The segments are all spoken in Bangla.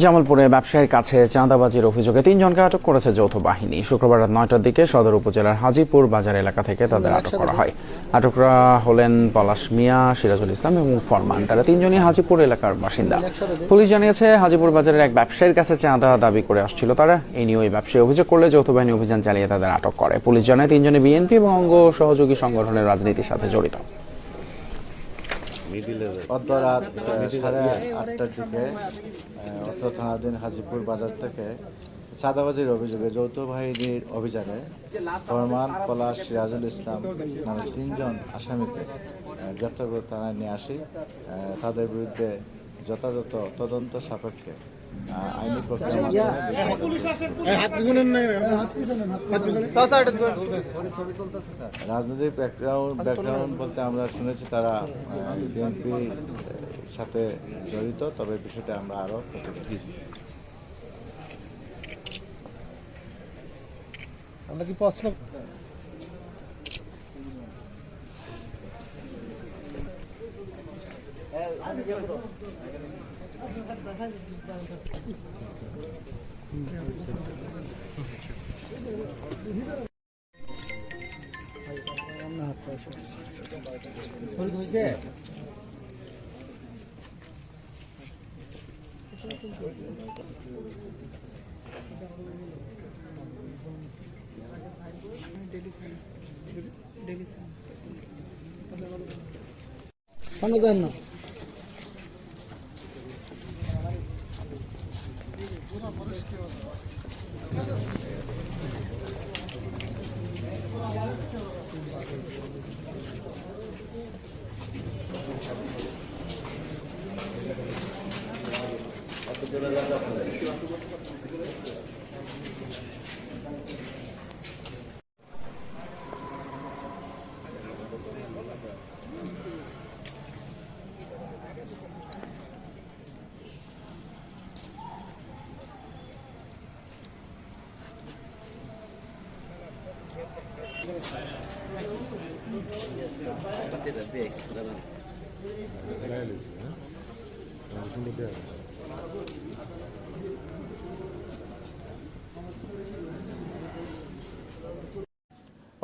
জামালপুরে ব্যবসায়ীর কাছে চাঁদাবাজির অভিযোগে ৩ জনকে আটক করেছে যৌথ বাহিনী। শুক্রবার রাত ৯টার দিকে সদর উপজেলার হাজীপুর বাজার এলাকা থেকে তাদের আটক করা হয়। আটকরা হলেন পলাশ মিয়া, সিরাজুল ইসলাম এবং ফরমান। তারা ৩ জনই হাজীপুর এলাকার বাসিন্দা। পুলিশ জানিয়েছে, হাজীপুর বাজারের এক ব্যবসায়ীর কাছে চাঁদা দাবি করে আসছিল তারা। এই নিয়ে ওই ব্যবসায়ী অভিযোগ করলে যৌথ বাহিনী অভিযান চালিয়ে তাদের আটক করে। পুলিশ জানায় ৩ জনই বিএনপি এবং অঙ্গ সহযোগী সংগঠনের রাজনীতির সাথে জড়িত। অর্ধরাত 8:30টার দিকে অত্র থানাধীন হাজীপুর বাজার থেকে চাঁদাবাজির অভিযোগে যৌথ বাহিনীর অভিযানে ফরমান, পলাশ, সিরাজুল ইসলাম নামে 3 জন আসামিকে গ্রেপ্তার করে থানায় নিয়ে আসি। তাদের বিরুদ্ধে যথাযথ তদন্ত সাপেক্ষে আইনি প্রক্রিয়ার রাজনৈতিক ব্যাকগ্রাউন্ড বলতে আমরা শুনেছি তারা বিএনপির সাথে জড়িত, তবে বিষয়টা আমরা আরও আমরা কি প্রশ্ন শোনা যায় না?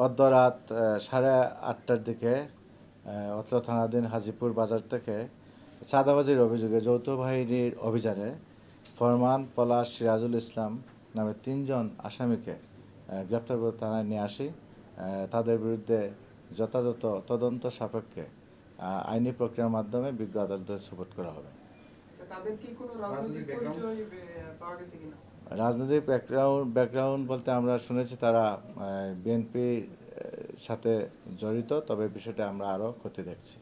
অর্ধরাত 8:30টার দিকে অত্র থানাধীন হাজীপুর বাজার থেকে চাঁদাবাজির অভিযোগে যৌথ বাহিনীর অভিযানে ফরমান, পলাশ, সিরাজুল ইসলাম নামে 3 জন আসামিকে গ্রেপ্তার করে থানায় নিয়ে আসি। তাদের বিরুদ্ধে যথাযথ তদন্ত সাপেক্ষে আইনি প্রক্রিয়ার মাধ্যমে বিজ্ঞ আদালতে সুপোর্ট করা হবে। রাজনৈতিক ব্যাকগ্রাউন্ড বলতে আমরা শুনেছি তারা বিএনপির সাথে জড়িত, তবে বিষয়টা আমরা আরও খতিয়ে দেখছি।